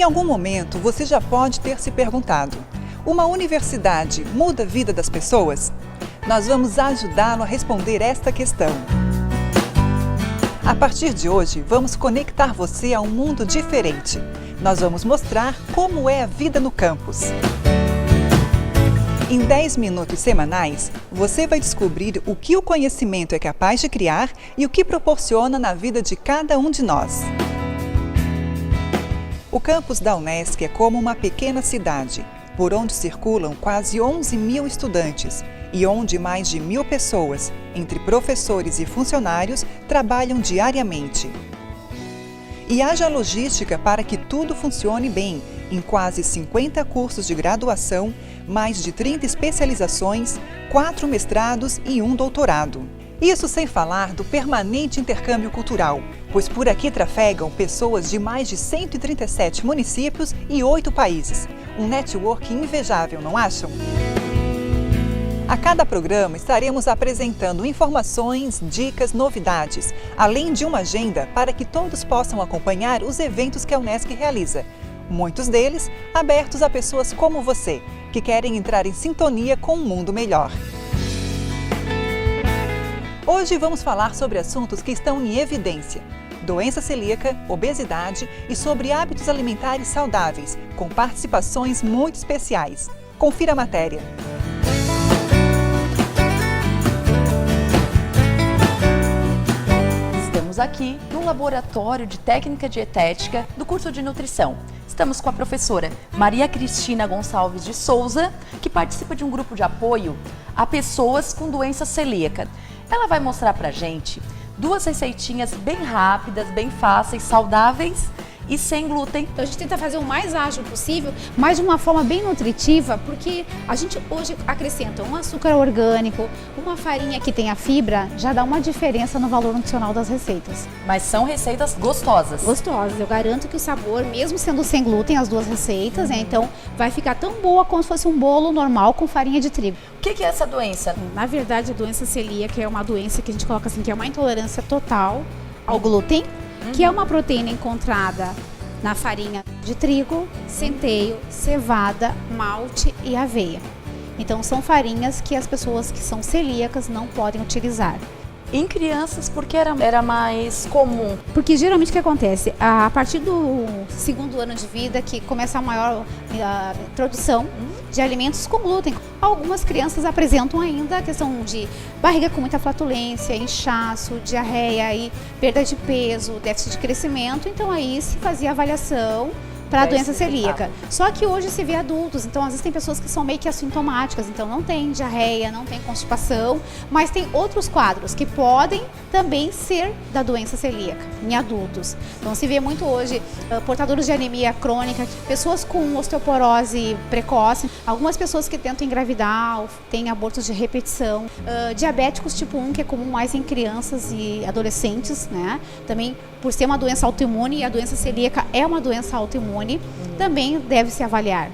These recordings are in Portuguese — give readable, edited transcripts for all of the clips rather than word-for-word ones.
Em algum momento, você já pode ter se perguntado: uma universidade muda a vida das pessoas? Nós vamos ajudá-lo a responder esta questão. A partir de hoje, vamos conectar você a um mundo diferente. Nós vamos mostrar como é a vida no campus. Em 10 minutos semanais, você vai descobrir o que o conhecimento é capaz de criar e o que proporciona na vida de cada um de nós. O campus da Unesc é como uma pequena cidade, por onde circulam quase 11 mil estudantes e onde mais de 1.000 pessoas, entre professores e funcionários, trabalham diariamente. E haja logística para que tudo funcione bem, em quase 50 cursos de graduação, mais de 30 especializações, 4 mestrados e 1 doutorado. Isso sem falar do permanente intercâmbio cultural, pois por aqui trafegam pessoas de mais de 137 municípios e 8 países. Um network invejável, não acham? A cada programa estaremos apresentando informações, dicas, novidades, além de uma agenda para que todos possam acompanhar os eventos que a Unesc realiza. Muitos deles abertos a pessoas como você, que querem entrar em sintonia com um mundo melhor. Hoje vamos falar sobre assuntos que estão em evidência: doença celíaca, obesidade e sobre hábitos alimentares saudáveis, com participações muito especiais. Confira a matéria. Estamos aqui no Laboratório de Técnica Dietética do curso de Nutrição. Estamos com a professora Maria Cristina Gonçalves de Souza, que participa de um grupo de apoio a pessoas com doença celíaca. Ela vai mostrar pra gente 2 receitinhas bem rápidas, bem fáceis, saudáveis e sem glúten. Então a gente tenta fazer o mais ágil possível, mas de uma forma bem nutritiva, porque a gente hoje acrescenta um açúcar orgânico, uma farinha que tenha fibra, já dá uma diferença no valor nutricional das receitas. Mas são receitas gostosas. Gostosas, eu garanto que o sabor, mesmo sendo sem glúten, as 2 receitas, então vai ficar tão boa como se fosse um bolo normal com farinha de trigo. O que é essa doença? Na verdade, a doença celíaca é uma doença que a gente coloca assim, que é uma intolerância total ao glúten, que é uma proteína encontrada na farinha de trigo, centeio, cevada, malte e aveia. Então são farinhas que as pessoas que são celíacas não podem utilizar. Em crianças, porque era mais comum? Porque geralmente o que acontece? A partir do 2º ano de vida que começa a maior introdução de alimentos com glúten. Algumas crianças apresentam ainda a questão de barriga com muita flatulência, inchaço, diarreia, e perda de peso, déficit de crescimento. Então aí se fazia avaliação para a doença celíaca. Só que hoje se vê adultos, então às vezes tem pessoas que são meio que assintomáticas, então não tem diarreia, não tem constipação, mas tem outros quadros que podem também ser da doença celíaca em adultos. Então se vê muito hoje portadores de anemia crônica, pessoas com osteoporose precoce, algumas pessoas que tentam engravidar, têm abortos de repetição, diabéticos tipo 1, que é comum mais em crianças e adolescentes, né? Também por ser uma doença autoimune, e a doença celíaca é uma doença autoimune, também deve se avaliar.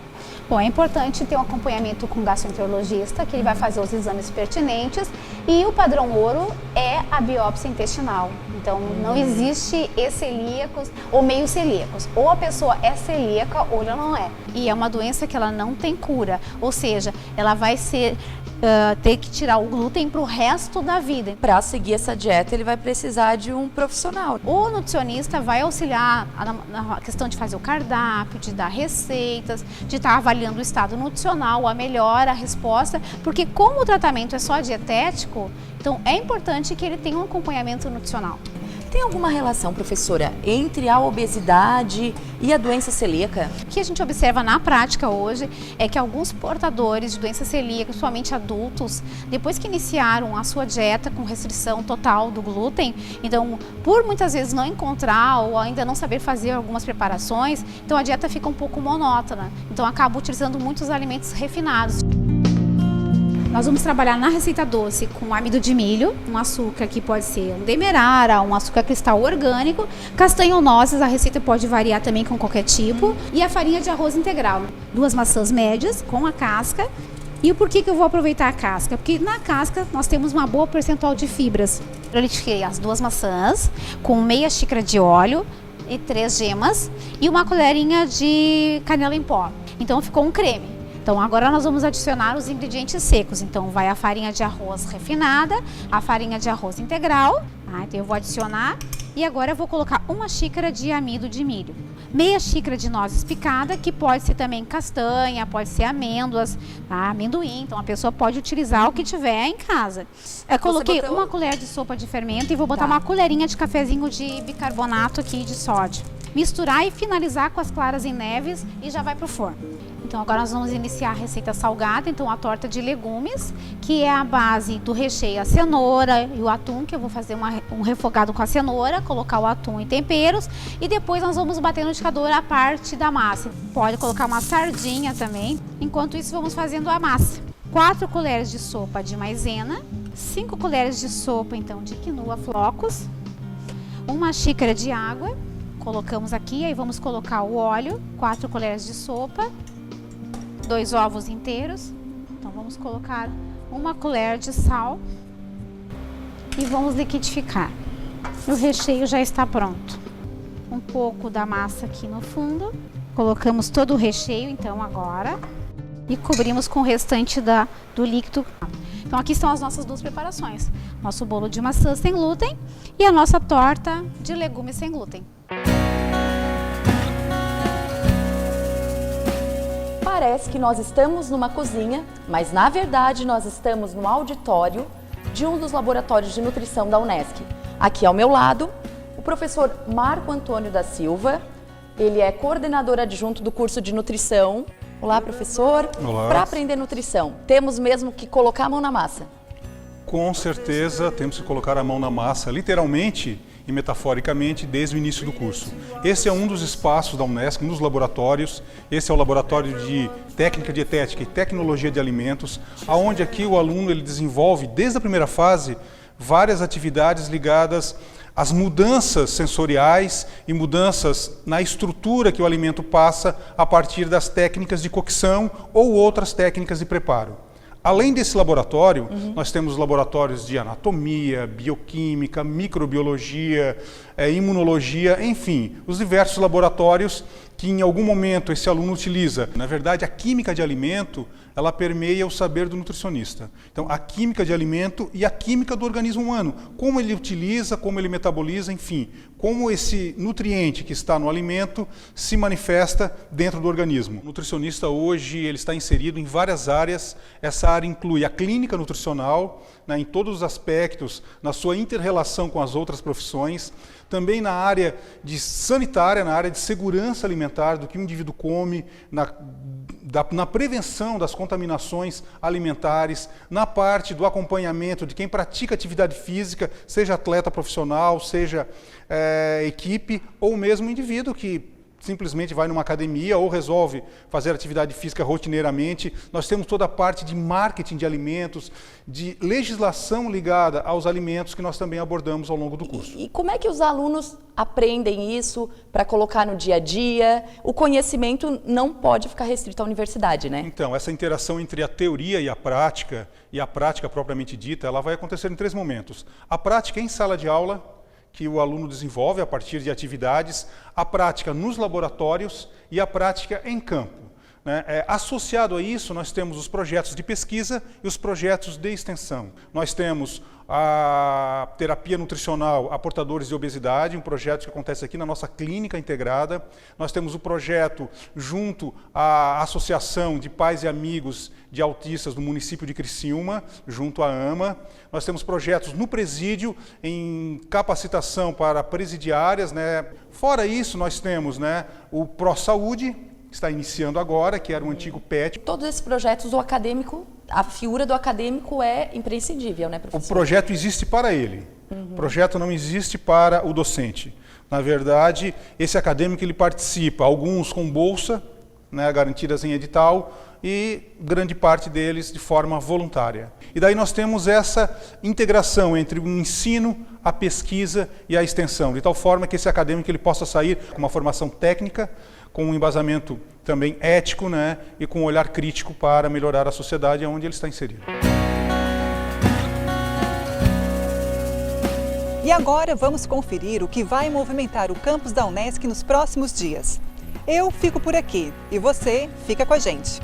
Bom, é importante ter um acompanhamento com o gastroenterologista, que ele vai fazer os exames pertinentes, e o padrão ouro é a biópsia intestinal. Então, não existe celíacos ou meio celíacos. Ou a pessoa é celíaca ou ela não é. E é uma doença que ela não tem cura, ou seja, ela vai ter que tirar o glúten para o resto da vida. Para seguir essa dieta, ele vai precisar de um profissional. O nutricionista vai auxiliar na questão de fazer o cardápio, de dar receitas, de estar avaliando o estado nutricional, a melhora, a resposta, porque como o tratamento é só dietético, então é importante que ele tenha um acompanhamento nutricional. Tem alguma relação, professora, entre a obesidade e a doença celíaca? O que a gente observa na prática hoje é que alguns portadores de doença celíaca, principalmente adultos, depois que iniciaram a sua dieta com restrição total do glúten, então, por muitas vezes não encontrar ou ainda não saber fazer algumas preparações, então a dieta fica um pouco monótona, então acaba utilizando muitos alimentos refinados. Nós vamos trabalhar na receita doce com amido de milho, um açúcar que pode ser um demerara, um açúcar cristal orgânico, castanha ou nozes, a receita pode variar também com qualquer tipo, e a farinha de arroz integral. 2 maçãs médias com a casca. E por que eu vou aproveitar a casca? Porque na casca nós temos uma boa percentual de fibras. Eu litifiquei as 2 maçãs com meia xícara de óleo, e 3 gemas e uma colherinha de canela em pó. Então ficou um creme. Então agora nós vamos adicionar os ingredientes secos. Então vai a farinha de arroz refinada, a farinha de arroz integral. Então eu vou adicionar e agora eu vou colocar 1 xícara de amido de milho. Meia xícara de nozes picada, que pode ser também castanha, pode ser amêndoas, amendoim. Então a pessoa pode utilizar o que tiver em casa. Eu coloquei 1 colher de sopa de fermento e vou botar uma colherinha de cafezinho de bicarbonato aqui de sódio. Misturar e finalizar com as claras em neves e já vai para o forno. Então agora nós vamos iniciar a receita salgada, então a torta de legumes, que é a base do recheio, a cenoura e o atum, que eu vou fazer um refogado com a cenoura, colocar o atum e temperos, e depois nós vamos bater no liquidificador a parte da massa. Pode colocar uma sardinha também, enquanto isso vamos fazendo a massa. 4 colheres de sopa de maisena, 5 colheres de sopa então de quinoa flocos, 1 xícara de água, colocamos aqui, aí vamos colocar o óleo, 4 colheres de sopa, 2 ovos inteiros, então vamos colocar 1 colher de sal e vamos liquidificar. O recheio já está pronto. Um pouco da massa aqui no fundo, colocamos todo o recheio então agora e cobrimos com o restante do líquido. Então aqui estão as nossas 2 preparações, nosso bolo de maçã sem glúten e a nossa torta de legumes sem glúten. Parece que nós estamos numa cozinha, mas na verdade nós estamos no auditório de um dos laboratórios de nutrição da Unesc. Aqui ao meu lado, o professor Marco Antônio da Silva, ele é coordenador adjunto do curso de nutrição. Olá, professor. Olá. Para aprender nutrição, temos mesmo que colocar a mão na massa? Com certeza temos que colocar a mão na massa, literalmente e metaforicamente, desde o início do curso. Esse é um dos espaços da Unesc, um dos laboratórios. Esse é o laboratório de técnica dietética e tecnologia de alimentos, onde aqui o aluno ele desenvolve, desde a primeira fase, várias atividades ligadas às mudanças sensoriais e mudanças na estrutura que o alimento passa a partir das técnicas de cocção ou outras técnicas de preparo. Além desse laboratório, nós temos laboratórios de anatomia, bioquímica, microbiologia, imunologia, enfim, os diversos laboratórios que em algum momento esse aluno utiliza. Na verdade, a química de alimento, ela permeia o saber do nutricionista. Então, a química de alimento e a química do organismo humano. Como ele utiliza, como ele metaboliza, enfim, como esse nutriente que está no alimento se manifesta dentro do organismo. O nutricionista hoje ele está inserido em várias áreas. Essa área inclui a clínica nutricional, em todos os aspectos, na sua inter-relação com as outras profissões, também na área de sanitária, na área de segurança alimentar, do que o indivíduo come, na prevenção das contaminações alimentares, na parte do acompanhamento de quem pratica atividade física, seja atleta profissional, seja equipe, ou mesmo indivíduo que simplesmente vai numa academia ou resolve fazer atividade física rotineiramente. Nós temos toda a parte de marketing de alimentos, de legislação ligada aos alimentos que nós também abordamos ao longo do curso. E como é que os alunos aprendem isso para colocar no dia a dia? O conhecimento não pode ficar restrito à universidade, né? Então, essa interação entre a teoria e a prática propriamente dita, ela vai acontecer em 3 momentos. A prática em sala de aula, que o aluno desenvolve a partir de atividades, a prática nos laboratórios e a prática em campo. Associado a isso, nós temos os projetos de pesquisa e os projetos de extensão. Nós temos a terapia nutricional a portadores de obesidade, um projeto que acontece aqui na nossa clínica integrada. Nós temos o projeto junto à Associação de Pais e Amigos de Autistas do município de Criciúma, junto à AMA. Nós temos projetos no presídio em capacitação para presidiárias. Fora isso, nós temos o ProSaúde, que está iniciando agora, que era um antigo PET. Todos esses projetos, o acadêmico, a figura do acadêmico é imprescindível, né, professor? O projeto existe para ele. O projeto não existe para o docente. Na verdade, esse acadêmico ele participa, alguns com bolsa, garantidas em edital, e grande parte deles de forma voluntária. E daí nós temos essa integração entre o ensino, a pesquisa e a extensão, de tal forma que esse acadêmico ele possa sair com uma formação técnica, com um embasamento também ético, e com um olhar crítico para melhorar a sociedade onde ele está inserido. E agora vamos conferir o que vai movimentar o campus da Unesc nos próximos dias. Eu fico por aqui e você fica com a gente.